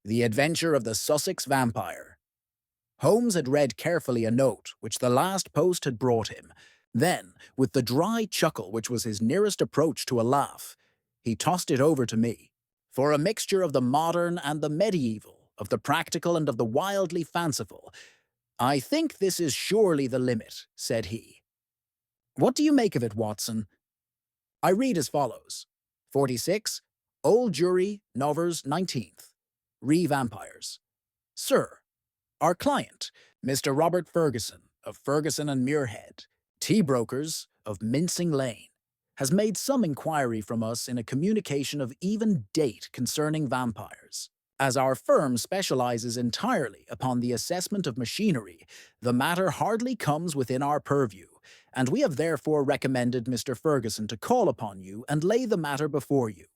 The Adventure of the Sussex Vampire. Holmes had read carefully a note which the last post had brought him. Then, with the dry chuckle which was his nearest approach to a laugh, he tossed it over to me. For a mixture of the modern and the medieval, of the practical and of the wildly fanciful, I think this is surely the limit, said he. What do you make of it, Watson? I read as follows. 46, Old Jury, Novers 19th. Vampires. Sir, our client, Mr. Robert Ferguson, of Ferguson and Muirhead, tea brokers of Mincing Lane, has made some inquiry from us in a communication of even date concerning vampires. As our firm specializes entirely upon the assessment of machinery, the matter hardly comes within our purview, and we have therefore recommended Mr. Ferguson to call upon you and lay the matter before you.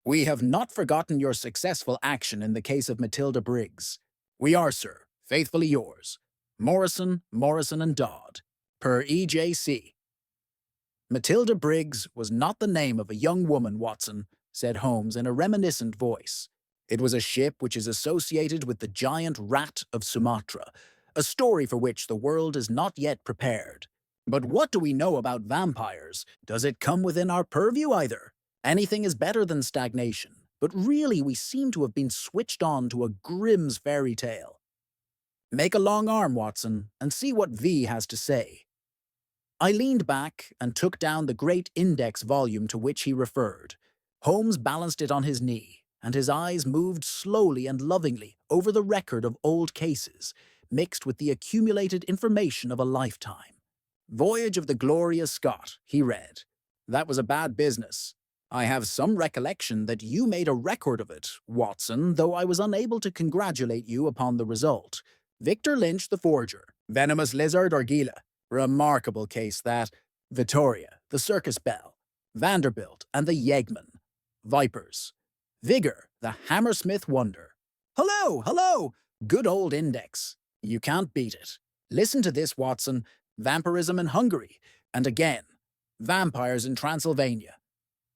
We have not forgotten your successful action in the case of Matilda Briggs. We are, sir, faithfully yours, Morrison, and Dodd, per EJC. Matilda Briggs was not the name of a young woman, Watson, said Holmes in a reminiscent voice. It was a ship which is associated with the giant rat of Sumatra, a story for which the world is not yet prepared. But what do we know about vampires? Does it come within our purview either? Anything is better than stagnation, but really we seem to have been switched on to a Grimm's fairy tale. Make a long arm, Watson, and see what V has to say. I leaned back and took down the great index volume to which he referred. Holmes balanced it on his knee, and his eyes moved slowly and lovingly over the record of old cases, mixed with the accumulated information of a lifetime. Voyage of the Glorious Scott, he read. That was a bad business. I have some recollection that you made a record of it, Watson, though I was unable to congratulate you upon the result. Victor Lynch, the forger. Venomous Lizard or Gila. Remarkable case that. Vittoria, the circus belle. Vanderbilt and the Yeggman. Vipers. Vigor, the Hammersmith wonder. Hello! Good old index. You can't beat it. Listen to this, Watson. Vampirism in Hungary. And again. Vampires in Transylvania.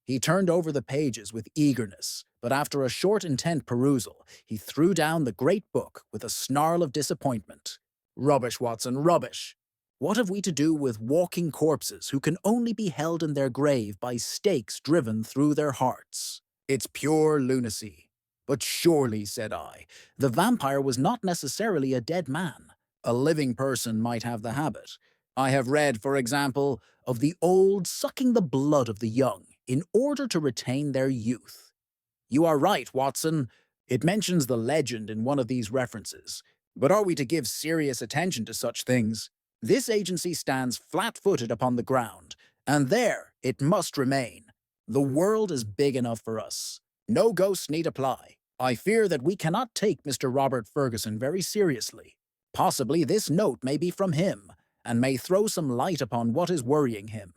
He turned over the pages with eagerness, but after a short intent perusal, he threw down the great book with a snarl of disappointment. Rubbish, Watson, rubbish. What have we to do with walking corpses who can only be held in their grave by stakes driven through their hearts? It's pure lunacy. But surely, said I, the vampire was not necessarily a dead man. A living person might have the habit. I have read, for example, of the old sucking the blood of the young in order to retain their youth. You are right, Watson. It mentions the legend in one of these references. But are we to give serious attention to such things? This agency stands flat-footed upon the ground, and there it must remain. The world is big enough for us. No ghosts need apply. I fear that we cannot take Mr. Robert Ferguson very seriously. Possibly this note may be from him, and may throw some light upon what is worrying him.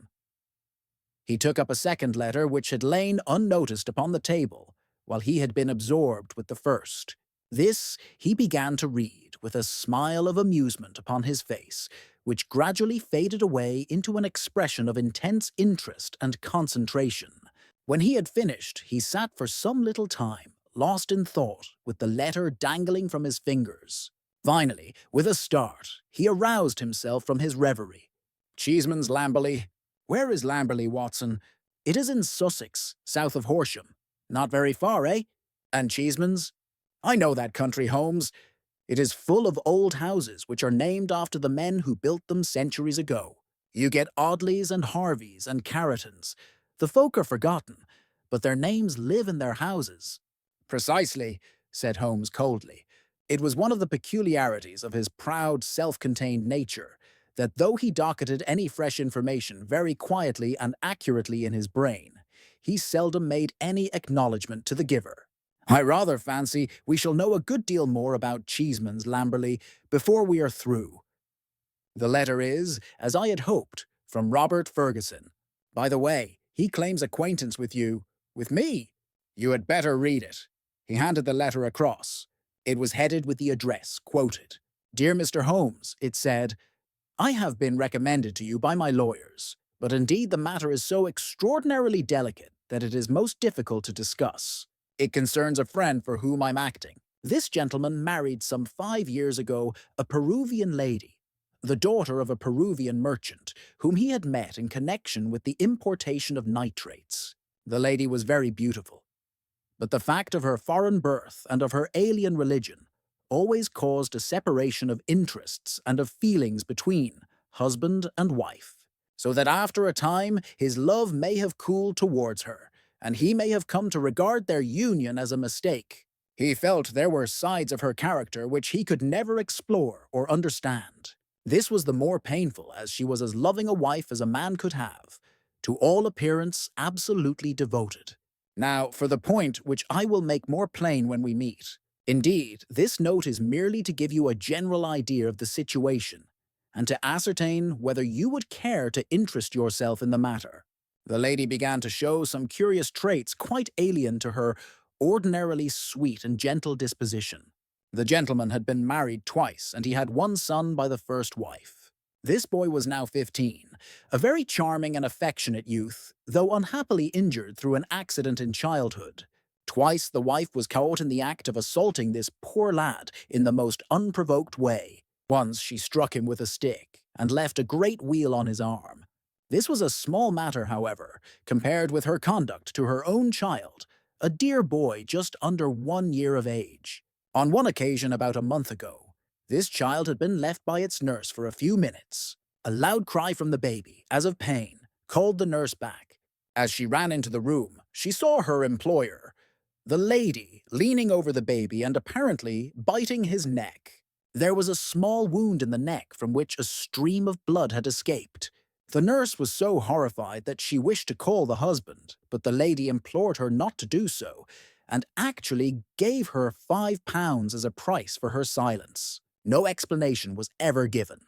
He took up a second letter which had lain unnoticed upon the table, while he had been absorbed with the first. This he began to read with a smile of amusement upon his face, which gradually faded away into an expression of intense interest and concentration. When he had finished, he sat for some little time, lost in thought, with the letter dangling from his fingers. Finally, with a start, he aroused himself from his reverie. Cheeseman's Lamberley. Where is Lamberley, Watson? It is in Sussex, south of Horsham. Not very far, eh? And Cheeseman's? I know that country, Holmes. It is full of old houses which are named after the men who built them centuries ago. You get Audleys and Harveys and Carritons. The folk are forgotten, but their names live in their houses. Precisely, said Holmes coldly. It was one of the peculiarities of his proud, self-contained nature that though he docketed any fresh information very quietly and accurately in his brain, he seldom made any acknowledgment to the giver. I rather fancy we shall know a good deal more about Cheeseman's Lamberley before we are through. The letter is, as I had hoped, from Robert Ferguson. By the way, he claims acquaintance with you. With me? You had better read it. He handed the letter across. It was headed with the address, quoted. Dear Mr. Holmes, it said, I have been recommended to you by my lawyers, but indeed the matter is so extraordinarily delicate that it is most difficult to discuss. It concerns a friend for whom I'm acting. This gentleman married some 5 years ago a Peruvian lady, the daughter of a Peruvian merchant, whom he had met in connection with the importation of nitrates. The lady was very beautiful, but the fact of her foreign birth and of her alien religion always caused a separation of interests and of feelings between husband and wife, so that after a time his love may have cooled towards her, and he may have come to regard their union as a mistake. He felt there were sides of her character which he could never explore or understand. This was the more painful as she was as loving a wife as a man could have, to all appearance absolutely devoted. Now, for the point which I will make more plain when we meet. Indeed, this note is merely to give you a general idea of the situation, and to ascertain whether you would care to interest yourself in the matter. The lady began to show some curious traits quite alien to her ordinarily sweet and gentle disposition. The gentleman had been married twice, and he had one son by the first wife. This boy was now 15, a very charming and affectionate youth, though unhappily injured through an accident in childhood. Twice the wife was caught in the act of assaulting this poor lad in the most unprovoked way. Once she struck him with a stick and left a great weal on his arm. This was a small matter, however, compared with her conduct to her own child, a dear boy just under 1 year of age. On one occasion about a month ago, this child had been left by its nurse for a few minutes. A loud cry from the baby, as of pain, called the nurse back. As she ran into the room, she saw her employer, the lady, leaning over the baby and apparently biting his neck. There was a small wound in the neck from which a stream of blood had escaped. The nurse was so horrified that she wished to call the husband, but the lady implored her not to do so, and actually gave her £5 as a price for her silence. No explanation was ever given,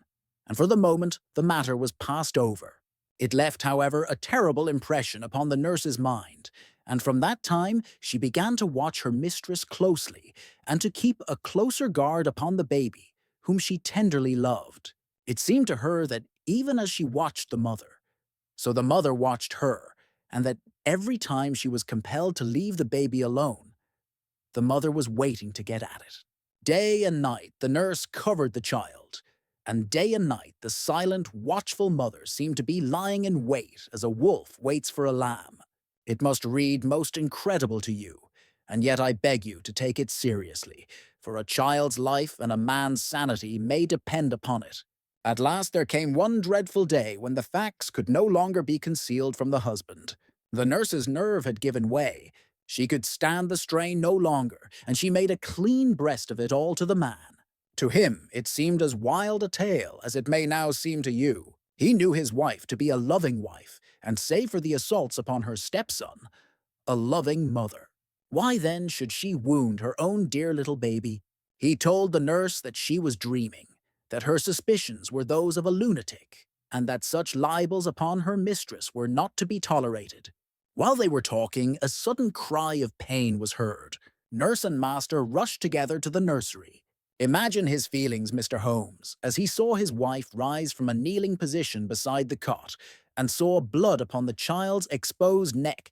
and for the moment the matter was passed over. It left, however, a terrible impression upon the nurse's mind, and from that time she began to watch her mistress closely and to keep a closer guard upon the baby, whom she tenderly loved. It seemed to her that even as she watched the mother, so the mother watched her, and that every time she was compelled to leave the baby alone, the mother was waiting to get at it. Day and night the nurse covered the child, and day and night the silent, watchful mother seemed to be lying in wait as a wolf waits for a lamb. It must read most incredible to you, and yet I beg you to take it seriously, for a child's life and a man's sanity may depend upon it. At last there came one dreadful day when the facts could no longer be concealed from the husband. The nurse's nerve had given way. She could stand the strain no longer, and she made a clean breast of it all to the man. To him it seemed as wild a tale as it may now seem to you. He knew his wife to be a loving wife, and save for the assaults upon her stepson, a loving mother. Why then should she wound her own dear little baby? He told the nurse that she was dreaming, that her suspicions were those of a lunatic, and that such libels upon her mistress were not to be tolerated. While they were talking, a sudden cry of pain was heard. Nurse and master rushed together to the nursery. Imagine his feelings, Mr. Holmes, as he saw his wife rise from a kneeling position beside the cot, and saw blood upon the child's exposed neck,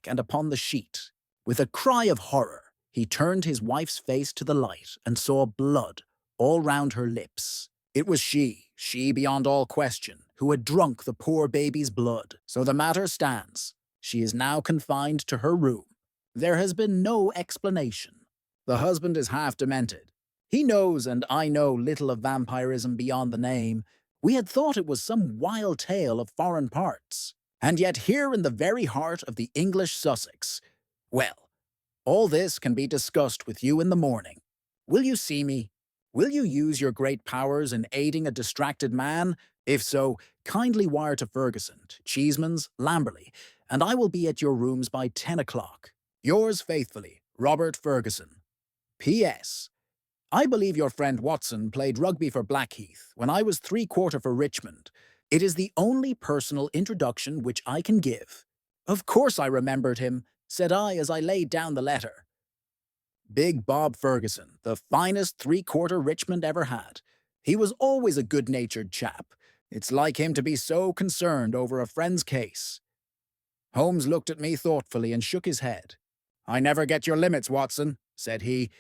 and upon the sheet. With a cry of horror, he turned his wife's face to the light and saw blood all round her lips. It was she beyond all question, who had drunk the poor baby's blood. So the matter stands. She is now confined to her room. There has been no explanation. The husband is half demented. He knows and I know little of vampirism beyond the name. We had thought it was some wild tale of foreign parts. And yet here in the very heart of the English Sussex. Well, all this can be discussed with you in the morning. Will you see me? Will you use your great powers in aiding a distracted man? If so, kindly wire to Ferguson, Cheeseman's, Lamberley, and I will be at your rooms by 10 o'clock. Yours faithfully, Robert Ferguson. P.S. I believe your friend Watson played rugby for Blackheath when I was 3/4 for Richmond. It is the only personal introduction which I can give. Of course I remembered him, said I as I laid down the letter. Big Bob Ferguson, the finest 3/4 Richmond ever had. He was always a good-natured chap. It's like him to be so concerned over a friend's case. Holmes looked at me thoughtfully and shook his head. I never get your limits, Watson, said he.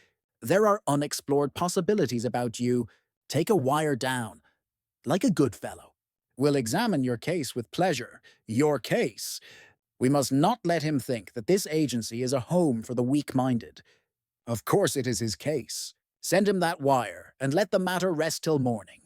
There are unexplored possibilities about you. Take a wire down, like a good fellow. We'll examine your case with pleasure. Your case. We must not let him think that this agency is a home for the weak-minded. Of course it is his case. Send him that wire, and let the matter rest till morning."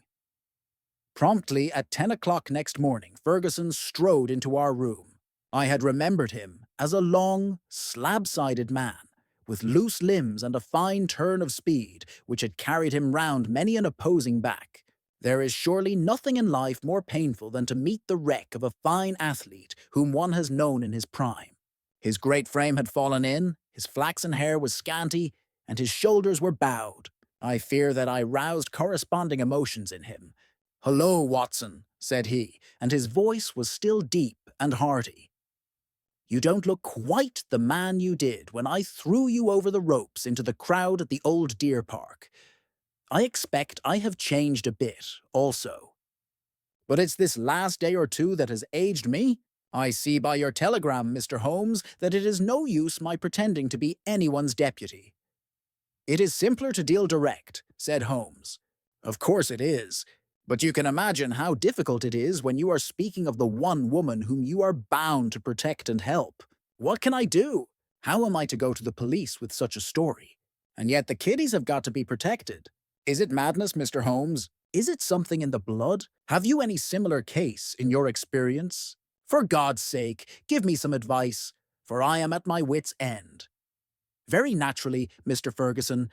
Promptly at 10 o'clock next morning, Ferguson strode into our room. I had remembered him as a long, slab-sided man, with loose limbs and a fine turn of speed, which had carried him round many an opposing back. There is surely nothing in life more painful than to meet the wreck of a fine athlete whom one has known in his prime. His great frame had fallen in, his flaxen hair was scanty, and his shoulders were bowed. I fear that I roused corresponding emotions in him. "Hullo, Watson," said he, and his voice was still deep and hearty. "You don't look quite the man you did when I threw you over the ropes into the crowd at the old deer park. I expect I have changed a bit, also. But it's this last day or two that has aged me. I see by your telegram, Mr. Holmes, that it is no use my pretending to be anyone's deputy." "It is simpler to deal direct," said Holmes. "Of course it is. But you can imagine how difficult it is when you are speaking of the one woman whom you are bound to protect and help. What can I do? How am I to go to the police with such a story? And yet the kiddies have got to be protected. Is it madness, Mr. Holmes? Is it something in the blood? Have you any similar case in your experience? For God's sake, give me some advice, for I am at my wit's end." "Very naturally, Mr. Ferguson.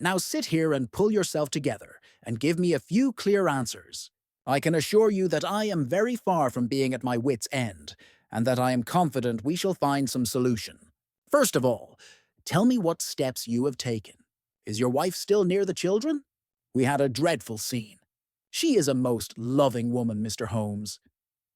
Now sit here and pull yourself together, and give me a few clear answers. I can assure you that I am very far from being at my wit's end, and that I am confident we shall find some solution. First of all, tell me what steps you have taken. Is your wife still near the children? We had a dreadful scene. She is a most loving woman, Mr. Holmes.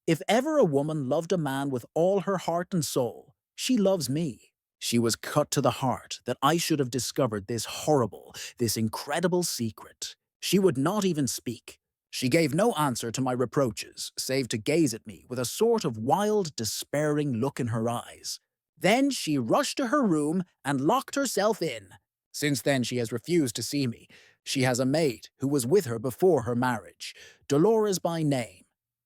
If ever a woman loved a man with all her heart and soul, she loves me. She was cut to the heart that I should have discovered this horrible, this incredible secret. She would not even speak. She gave no answer to my reproaches, save to gaze at me with a sort of wild, despairing look in her eyes. Then she rushed to her room and locked herself in. Since then she has refused to see me. She has a maid who was with her before her marriage, Dolores by name,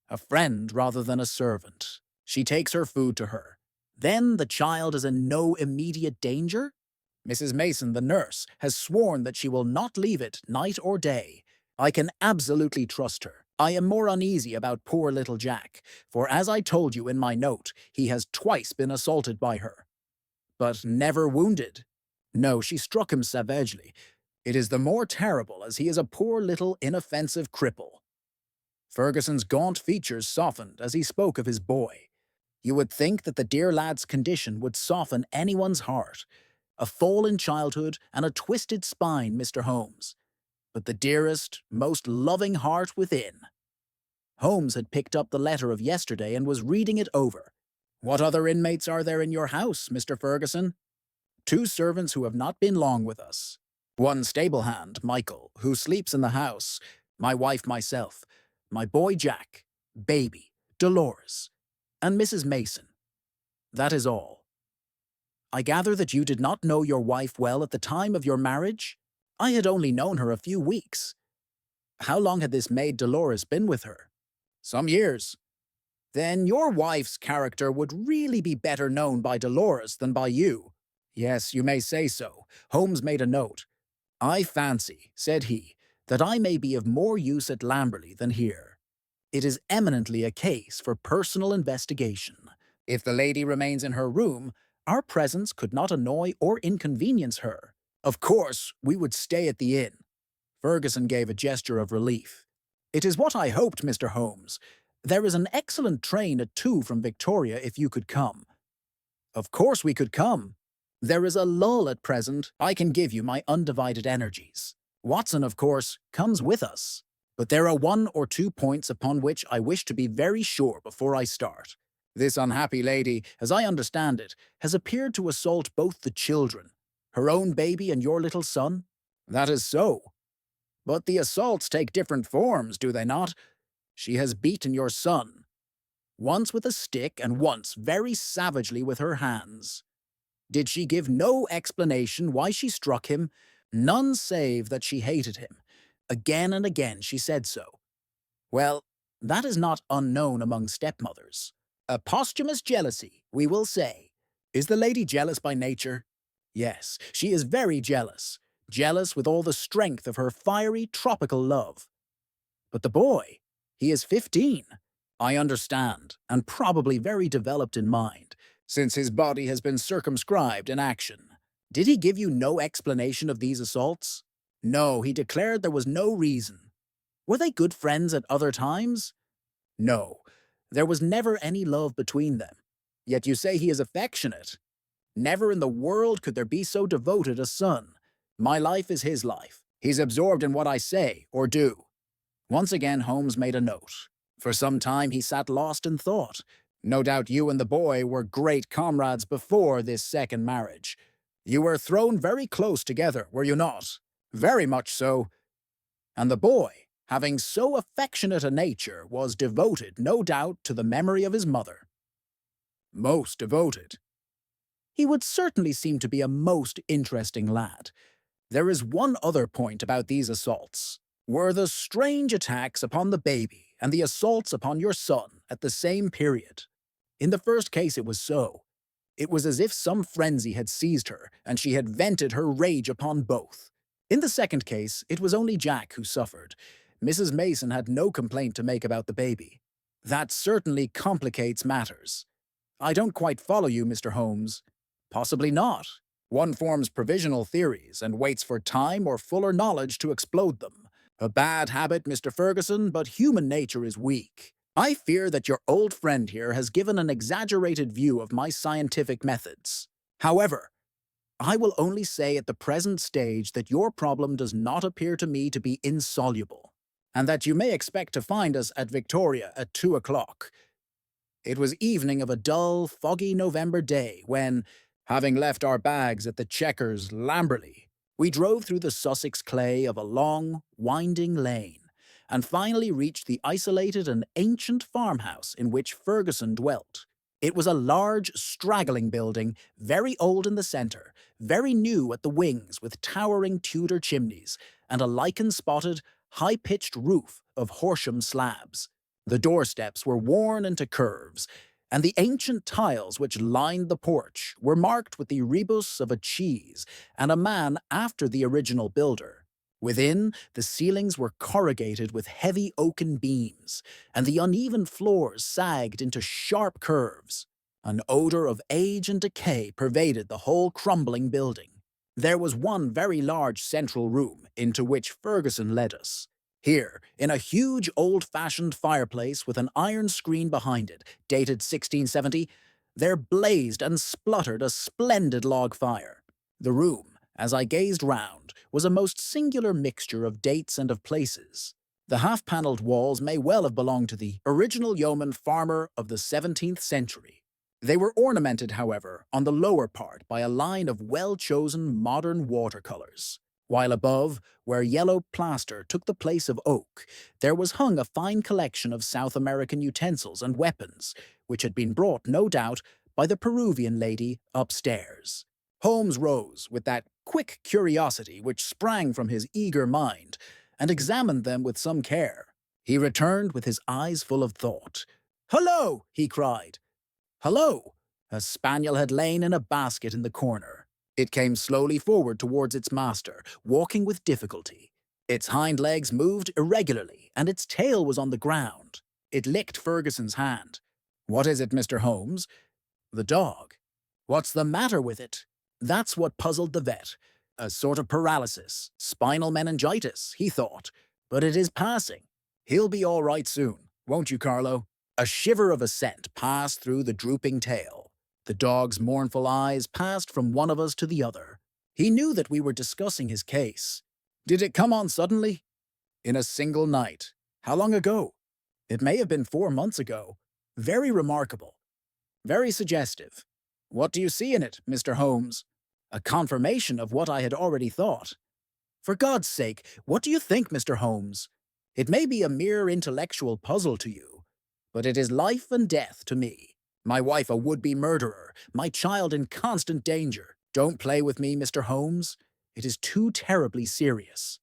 a friend rather than a servant. She takes her food to her. Then the child is in no immediate danger? Mrs. Mason, the nurse, has sworn that she will not leave it night or day. I can absolutely trust her. I am more uneasy about poor little Jack, for as I told you in my note, he has twice been assaulted by her. But never wounded. No, she struck him savagely. It is the more terrible as he is a poor little inoffensive cripple." Ferguson's gaunt features softened as he spoke of his boy. You would think that the dear lad's condition would soften anyone's heart. A fall in childhood and a twisted spine, Mr. Holmes. But the dearest, most loving heart within. Holmes had picked up the letter of yesterday and was reading it over. "What other inmates are there in your house, Mr. Ferguson?" "Two servants who have not been long with us. One stable hand, Michael, who sleeps in the house, my wife, myself, my boy Jack, baby, Dolores, and Mrs. Mason. That is all." "I gather that you did not know your wife well at the time of your marriage? I had only known her a few weeks." "How long had this maid Dolores been with her?" "Some years." "Then your wife's character would really be better known by Dolores than by you." "Yes, you may say so." Holmes made a note. "I fancy," said he, "that I may be of more use at Lamberley than here. It is eminently a case for personal investigation. If the lady remains in her room, our presence could not annoy or inconvenience her. Of course, we would stay at the inn." Ferguson gave a gesture of relief. "It is what I hoped, Mr. Holmes. There is an excellent train at 2 from Victoria if you could come." "Of course we could come. There is a lull at present. I can give you my undivided energies. Watson, of course, comes with us. But there are 1 or 2 points upon which I wish to be very sure before I start. This unhappy lady, as I understand it, has appeared to assault both the children, her own baby and your little son." "That is so. But the assaults take different forms, do they not? She has beaten your son. Once with a stick and once very savagely with her hands. Did she give no explanation why she struck him, None save that she hated him. Again and again she said so. Well, that is not unknown among stepmothers. A posthumous jealousy, we will say. Is the lady jealous by nature? Yes, she is very jealous. Jealous with all the strength of her fiery tropical love. But the boy, he is 15. I understand, and probably very developed in mind, since his body has been circumscribed in action. Did he give you no explanation of these assaults? No, he declared there was no reason. Were they good friends at other times? No, there was never any love between them. Yet you say he is affectionate. Never in the world could there be so devoted a son. My life is his life. He's absorbed in what I say or do. Once again Holmes made a note. For some time he sat lost in thought. No doubt you and the boy were great comrades before this second marriage. You were thrown very close together, were you not? Very much so. And the boy, having so affectionate a nature, was devoted, no doubt, to the memory of his mother. Most devoted. He would certainly seem to be a most interesting lad. There is one other point about these assaults. Were the strange attacks upon the baby and the assaults upon your son at the same period? In the first case it was so. It was as if some frenzy had seized her, and she had vented her rage upon both. In the second case, it was only Jack who suffered. Mrs. Mason had no complaint to make about the baby. That certainly complicates matters. I don't quite follow you, Mr. Holmes. Possibly not. One forms provisional theories and waits for time or fuller knowledge to explode them. A bad habit, Mr. Ferguson, but human nature is weak. I fear that your old friend here has given an exaggerated view of my scientific methods. However, I will only say at the present stage that your problem does not appear to me to be insoluble, and that you may expect to find us at Victoria at 2 o'clock. It was evening of a dull, foggy November day when, having left our bags at the Chequers, Lamberley, we drove through the Sussex clay of a long, winding lane, and finally reached the isolated and ancient farmhouse in which Ferguson dwelt. It was a large, straggling building, very old in the centre, very new at the wings with towering Tudor chimneys, and a lichen-spotted, high-pitched roof of Horsham slabs. The doorsteps were worn into curves, and the ancient tiles which lined the porch were marked with the rebus of a cheese and a man after the original builder. Within, the ceilings were corrugated with heavy oaken beams, and the uneven floors sagged into sharp curves. An odor of age and decay pervaded the whole crumbling building. There was one very large central room into which Ferguson led us. Here, in a huge old-fashioned fireplace with an iron screen behind it, dated 1670, there blazed and spluttered a splendid log fire. The room, as I gazed round, was a most singular mixture of dates and of places. The half-panelled walls may well have belonged to the original yeoman farmer of the 17th century. They were ornamented, however, on the lower part by a line of well-chosen modern watercolours, while above, where yellow plaster took the place of oak, there was hung a fine collection of South American utensils and weapons, which had been brought, no doubt, by the Peruvian lady upstairs. Holmes rose with that quick curiosity which sprang from his eager mind, and examined them with some care. He returned with his eyes full of thought. "Hullo!" he cried. "Hullo!" A spaniel had lain in a basket in the corner. It came slowly forward towards its master, walking with difficulty. Its hind legs moved irregularly, and its tail was on the ground. It licked Ferguson's hand. "What is it, Mr. Holmes?" "The dog." "What's the matter with it?" That's what puzzled the vet. A sort of paralysis, spinal meningitis, he thought. But it is passing. He'll be all right soon, won't you, Carlo? A shiver of assent passed through the drooping tail. The dog's mournful eyes passed from one of us to the other. He knew that we were discussing his case. "Did it come on suddenly?" "In a single night." "How long ago?" "It may have been 4 months ago." "Very remarkable. Very suggestive. What do you see in it, Mr. Holmes?" "A confirmation of what I had already thought." "For God's sake, what do you think, Mr. Holmes? It may be a mere intellectual puzzle to you, but it is life and death to me. My wife a would-be murderer, my child in constant danger. Don't play with me, Mr. Holmes. It is too terribly serious."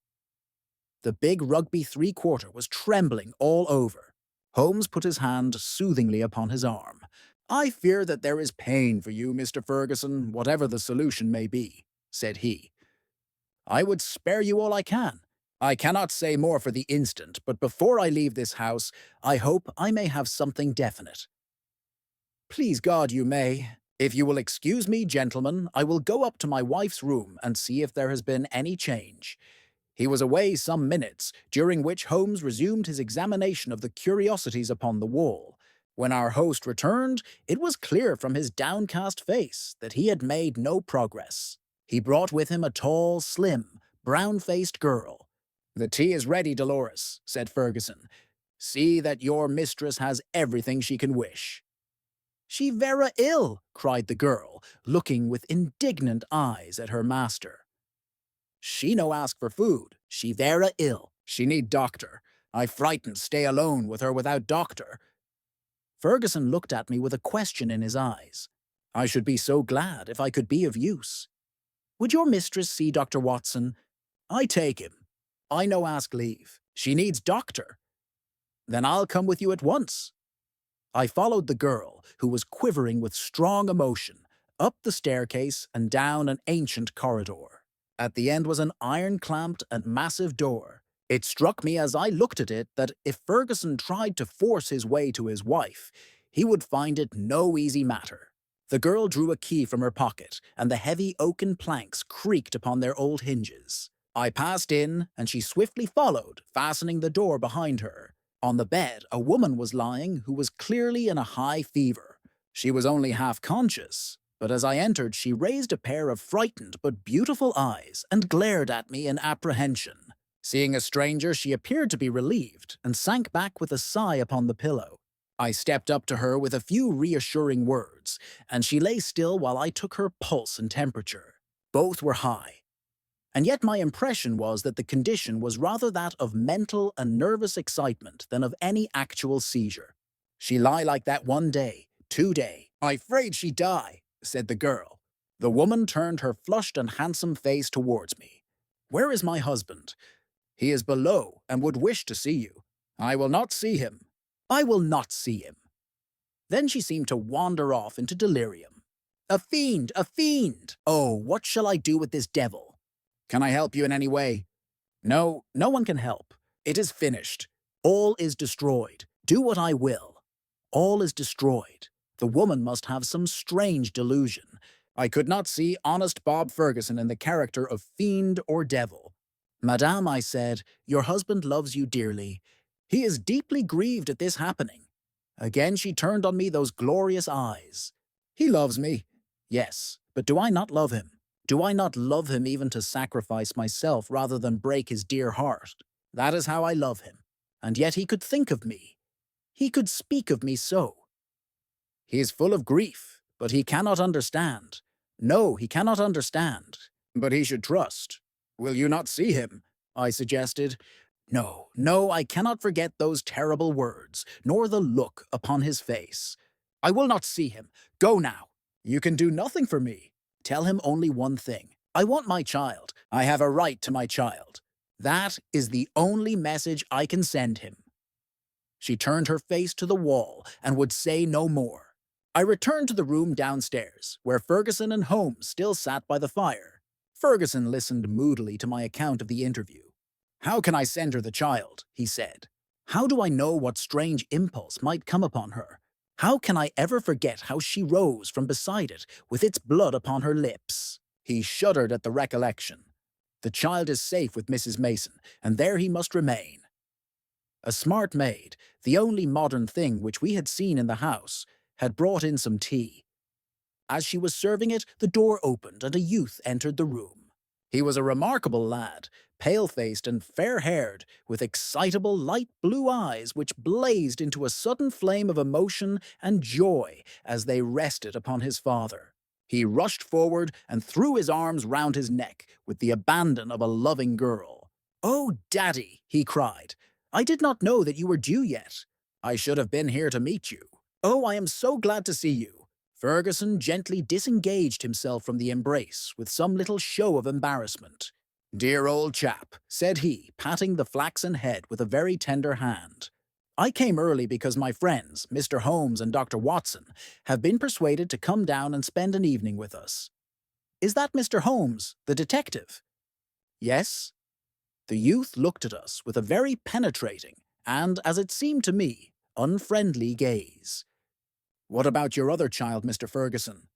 The big rugby three-quarter was trembling all over. Holmes put his hand soothingly upon his arm. "I fear that there is pain for you, Mr. Ferguson, whatever the solution may be," said he. "I would spare you all I can. I cannot say more for the instant, but before I leave this house, I hope I may have something definite." "Please God you may. If you will excuse me, gentlemen, I will go up to my wife's room and see if there has been any change." He was away some minutes, during which Holmes resumed his examination of the curiosities upon the wall. When our host returned, it was clear from his downcast face that he had made no progress. He brought with him a tall, slim, brown-faced girl. "The tea is ready, Dolores," said Ferguson. "See that your mistress has everything she can wish." "She vera ill," cried the girl, looking with indignant eyes at her master. "She no ask for food. She vera ill. She need doctor. I frightened stay alone with her without doctor." Ferguson looked at me with a question in his eyes. "I should be so glad if I could be of use." "Would your mistress see Dr. Watson?" "I take him. I no ask leave. She needs doctor." "Then I'll come with you at once." I followed the girl, who was quivering with strong emotion, up the staircase and down an ancient corridor. At the end was an iron-clamped and massive door. It struck me as I looked at it that if Ferguson tried to force his way to his wife, he would find it no easy matter. The girl drew a key from her pocket, and the heavy oaken planks creaked upon their old hinges. I passed in, and she swiftly followed, fastening the door behind her. On the bed, a woman was lying who was clearly in a high fever. She was only half conscious, but as I entered, she raised a pair of frightened but beautiful eyes and glared at me in apprehension. Seeing a stranger, she appeared to be relieved and sank back with a sigh upon the pillow. I stepped up to her with a few reassuring words, and she lay still while I took her pulse and temperature. Both were high. And yet my impression was that the condition was rather that of mental and nervous excitement than of any actual seizure. "She lie like that 1 day, 2 day. I 'fraid she die," said the girl. The woman turned her flushed and handsome face towards me. "Where is my husband?" "He is below and would wish to see you." "I will not see him." "I will not see him." Then she seemed to wander off into delirium. "A fiend! A fiend! Oh, what shall I do with this devil?" "Can I help you in any way?" "No, no one can help. It is finished. All is destroyed. Do what I will. All is destroyed. The woman must have some strange delusion. I could not see honest Bob Ferguson in the character of fiend or devil. "Madame," I said, "your husband loves you dearly. He is deeply grieved at this happening." Again she turned on me those glorious eyes. "He loves me." "Yes, but do I not love him? Do I not love him even to sacrifice myself rather than break his dear heart? That is how I love him. And yet he could think of me. He could speak of me so. He is full of grief, but he cannot understand. No, he cannot understand. But he should trust. Will you not see him?" I suggested. "No, no, I cannot forget those terrible words, nor the look upon his face. I will not see him. Go now. You can do nothing for me. Tell him only one thing. I want my child. I have a right to my child. That is the only message I can send him." She turned her face to the wall and would say no more. I returned to the room downstairs, where Ferguson and Holmes still sat by the fire. Ferguson listened moodily to my account of the interview. "How can I send her the child?" he said. "How do I know what strange impulse might come upon her? How can I ever forget how she rose from beside it with its blood upon her lips?" He shuddered at the recollection. "The child is safe with Mrs. Mason, and there he must remain." A smart maid, the only modern thing which we had seen in the house, had brought in some tea. As she was serving it, the door opened and a youth entered the room. He was a remarkable lad, pale-faced and fair-haired, with excitable light blue eyes which blazed into a sudden flame of emotion and joy as they rested upon his father. He rushed forward and threw his arms round his neck with the abandon of a loving girl. "Oh, Daddy!" he cried. "I did not know that you were due yet. I should have been here to meet you. Oh, I am so glad to see you." Ferguson gently disengaged himself from the embrace with some little show of embarrassment. "Dear old chap," said he, patting the flaxen head with a very tender hand. "I came early because my friends, Mr. Holmes and Dr. Watson, have been persuaded to come down and spend an evening with us." "Is that Mr. Holmes, the detective?" "Yes." The youth looked at us with a very penetrating and, as it seemed to me, unfriendly gaze. "What about your other child, Mr. Ferguson?"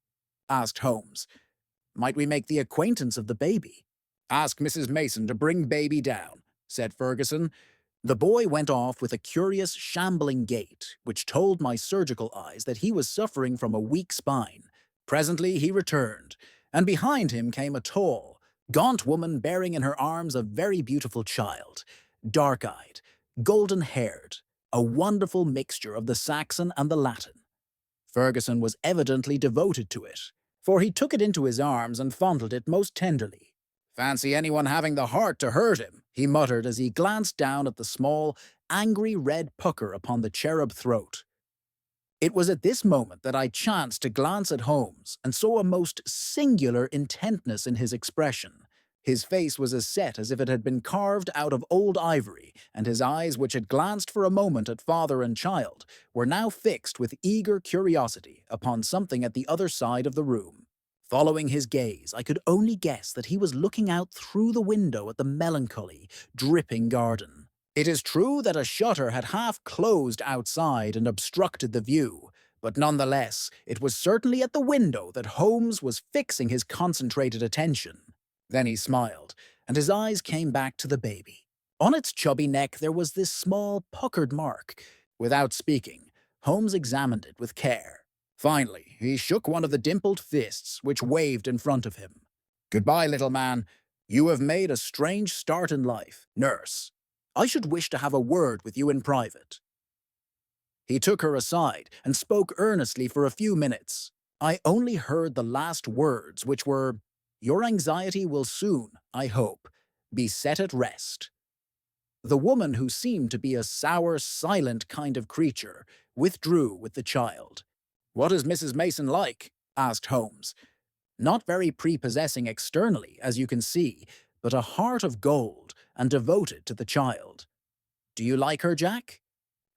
asked Holmes. "Might we make the acquaintance of the baby?" "Ask Mrs. Mason to bring baby down," said Ferguson. The boy went off with a curious, shambling gait, which told my surgical eyes that he was suffering from a weak spine. Presently he returned, and behind him came a tall, gaunt woman bearing in her arms a very beautiful child, dark-eyed, golden-haired, a wonderful mixture of the Saxon and the Latin. Ferguson was evidently devoted to it, for he took it into his arms and fondled it most tenderly. "Fancy anyone having the heart to hurt him," he muttered as he glanced down at the small, angry red pucker upon the cherub throat. It was at this moment that I chanced to glance at Holmes and saw a most singular intentness in his expression. His face was as set as if it had been carved out of old ivory, and his eyes, which had glanced for a moment at father and child, were now fixed with eager curiosity upon something at the other side of the room. Following his gaze, I could only guess that he was looking out through the window at the melancholy, dripping garden. It is true that a shutter had half closed outside and obstructed the view, but nonetheless, it was certainly at the window that Holmes was fixing his concentrated attention. Then he smiled, and his eyes came back to the baby. On its chubby neck there was this small, puckered mark. Without speaking, Holmes examined it with care. Finally, he shook one of the dimpled fists which waved in front of him. "Goodbye, little man. You have made a strange start in life. Nurse, I should wish to have a word with you in private." He took her aside and spoke earnestly for a few minutes. I only heard the last words, which were, "Your anxiety will soon, I hope, be set at rest." The woman, who seemed to be a sour, silent kind of creature, withdrew with the child. "What is Mrs. Mason like?" asked Holmes. "Not very prepossessing externally, as you can see, but a heart of gold and devoted to the child." "Do you like her, Jack?"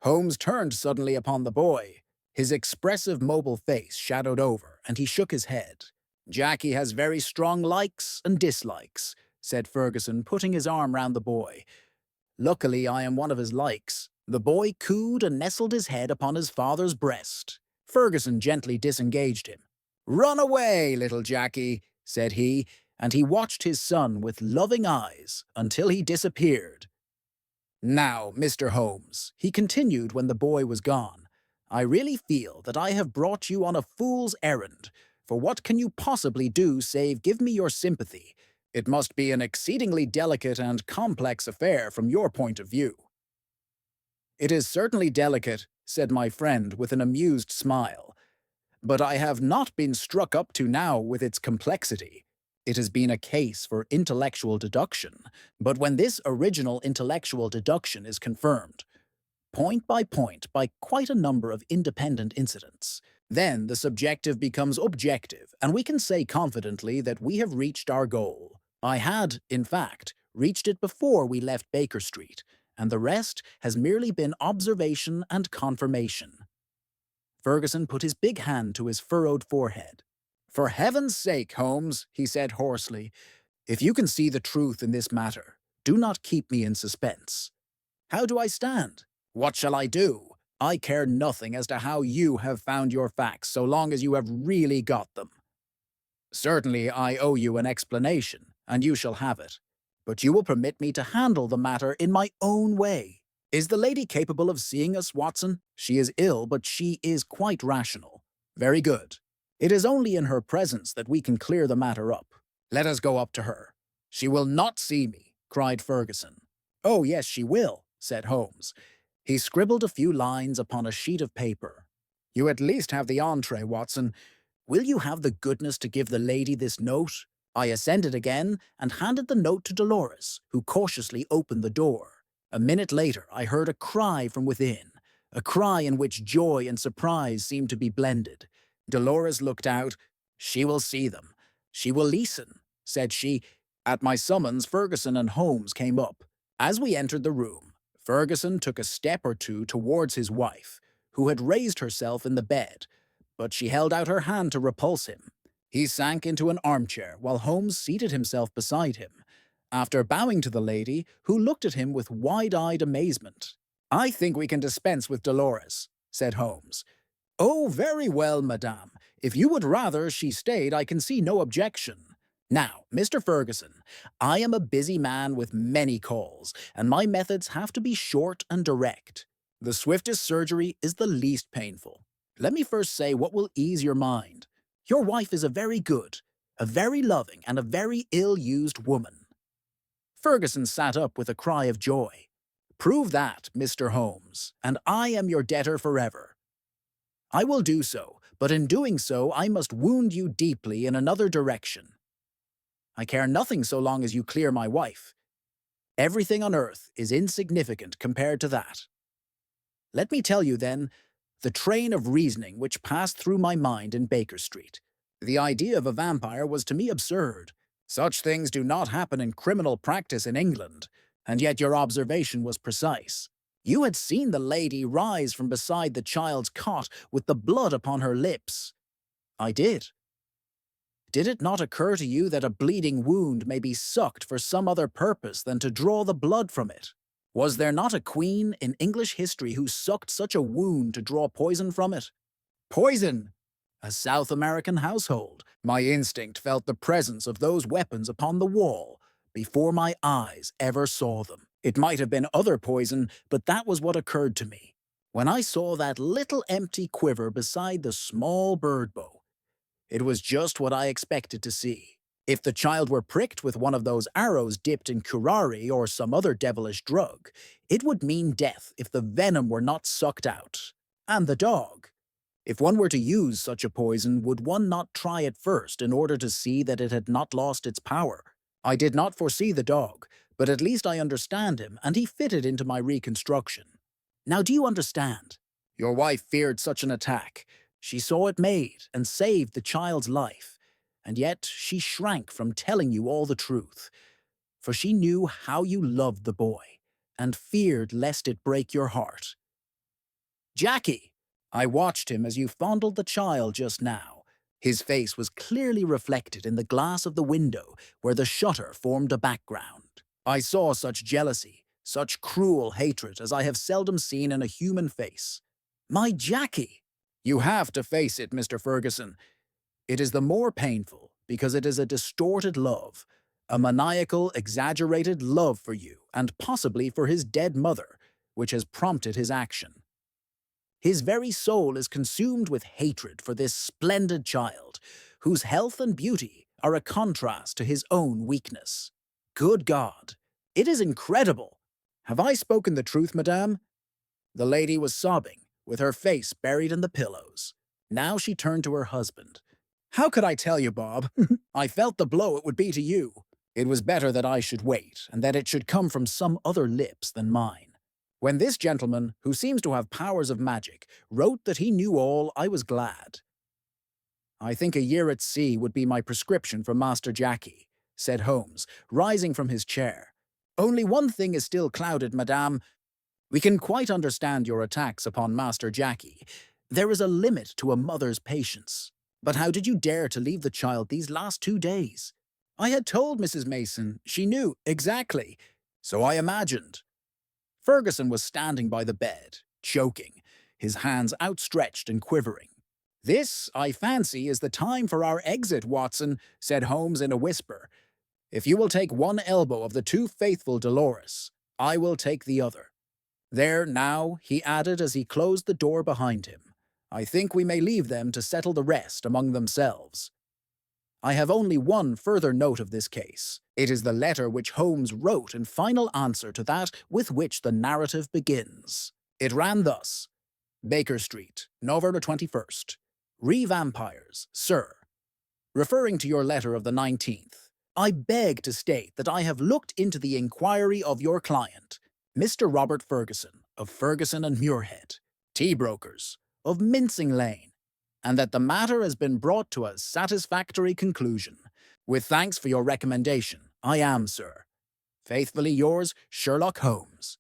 Holmes turned suddenly upon the boy. His expressive mobile face shadowed over, and he shook his head. "Jackie has very strong likes and dislikes," said Ferguson, putting his arm round the boy. "Luckily, I am one of his likes." The boy cooed and nestled his head upon his father's breast. Ferguson gently disengaged him. "Run away, little Jackie," said he, and he watched his son with loving eyes until he disappeared. "Now, Mr. Holmes," he continued when the boy was gone, "I really feel that I have brought you on a fool's errand, for what can you possibly do save give me your sympathy? It must be an exceedingly delicate and complex affair from your point of view." "It is certainly delicate," said my friend with an amused smile, "but I have not been struck up to now with its complexity. It has been a case for intellectual deduction, but when this original intellectual deduction is confirmed, point by quite a number of independent incidents, then the subjective becomes objective, and we can say confidently that we have reached our goal. I had, in fact, reached it before we left Baker Street, and the rest has merely been observation and confirmation." Ferguson put his big hand to his furrowed forehead. "For heaven's sake, Holmes," he said hoarsely, "if you can see the truth in this matter, do not keep me in suspense. How do I stand? What shall I do? I care nothing as to how you have found your facts, so long as you have really got them. Certainly I owe you an explanation, and you shall have it. But you will permit me to handle the matter in my own way. Is the lady capable of seeing us, Watson? She is ill, but she is quite rational. Very good. It is only in her presence that we can clear the matter up. Let us go up to her." "She will not see me," cried Ferguson. "Oh, yes, she will," said Holmes. He scribbled a few lines upon a sheet of paper. "You at least have the entree, Watson. Will you have the goodness to give the lady this note?" I ascended again and handed the note to Dolores, who cautiously opened the door. A minute later I heard a cry from within, a cry in which joy and surprise seemed to be blended. Dolores looked out. "She will see them. She will listen," said she. At my summons, Ferguson and Holmes came up. As we entered the room, Ferguson took a step or two towards his wife, who had raised herself in the bed, but she held out her hand to repulse him. He sank into an armchair while Holmes seated himself beside him, after bowing to the lady, who looked at him with wide-eyed amazement. "I think we can dispense with Dolores," said Holmes. "Oh, very well, madame. If you would rather she stayed, I can see no objection. Now, Mr. Ferguson, I am a busy man with many calls, and my methods have to be short and direct. The swiftest surgery is the least painful. Let me first say what will ease your mind. Your wife is a very good, a very loving, and a very ill-used woman." Ferguson sat up with a cry of joy. "Prove that, Mr. Holmes, and I am your debtor forever." "I will do so, but in doing so I must wound you deeply in another direction. I care nothing so long as you clear my wife. Everything on earth is insignificant compared to that. Let me tell you, then, the train of reasoning which passed through my mind in Baker Street. The idea of a vampire was to me absurd. Such things do not happen in criminal practice in England, and yet your observation was precise. You had seen the lady rise from beside the child's cot with the blood upon her lips. I did. Did it not occur to you that a bleeding wound may be sucked for some other purpose than to draw the blood from it? Was there not a queen in English history who sucked such a wound to draw poison from it? Poison! A South American household. My instinct felt the presence of those weapons upon the wall before my eyes ever saw them. It might have been other poison, but that was what occurred to me when I saw that little empty quiver beside the small bird bow. It was just what I expected to see. If the child were pricked with one of those arrows dipped in curare or some other devilish drug, it would mean death if the venom were not sucked out. And the dog. If one were to use such a poison, would one not try it first in order to see that it had not lost its power? I did not foresee the dog, but at least I understand him, and he fitted into my reconstruction. Now do you understand? Your wife feared such an attack. She saw it made and saved the child's life, and yet she shrank from telling you all the truth, for she knew how you loved the boy, and feared lest it break your heart. Jackie! I watched him as you fondled the child just now. His face was clearly reflected in the glass of the window where the shutter formed a background. I saw such jealousy, such cruel hatred as I have seldom seen in a human face. My Jackie! You have to face it, Mr. Ferguson. It is the more painful because it is a distorted love, a maniacal, exaggerated love for you and possibly for his dead mother, which has prompted his action. His very soul is consumed with hatred for this splendid child, whose health and beauty are a contrast to his own weakness. Good God! It is incredible! Have I spoken the truth, madame? The lady was sobbing, with her face buried in the pillows. Now she turned to her husband. How could I tell you, Bob? I felt the blow it would be to you. It was better that I should wait, and that it should come from some other lips than mine. When this gentleman, who seems to have powers of magic, wrote that he knew all, I was glad. I think a year at sea would be my prescription for Master Jackie, said Holmes, rising from his chair. Only one thing is still clouded, madame. We can quite understand your attacks upon Master Jackie. There is a limit to a mother's patience. But how did you dare to leave the child these last 2 days? I had told Mrs. Mason. She knew exactly. So I imagined. Ferguson was standing by the bed, choking, his hands outstretched and quivering. This, I fancy, is the time for our exit, Watson, said Holmes in a whisper. If you will take one elbow of the too faithful Dolores, I will take the other. There, now, he added as he closed the door behind him. I think we may leave them to settle the rest among themselves. I have only one further note of this case. It is the letter which Holmes wrote in final answer to that with which the narrative begins. It ran thus: Baker Street, November 21st. Vampires, Sir. Referring to your letter of the 19th, I beg to state that I have looked into the inquiry of your client, Mr. Robert Ferguson, of Ferguson and Muirhead, tea brokers, of Mincing Lane. and that the matter has been brought to a satisfactory conclusion. With thanks for your recommendation, I am, sir, faithfully yours, Sherlock Holmes.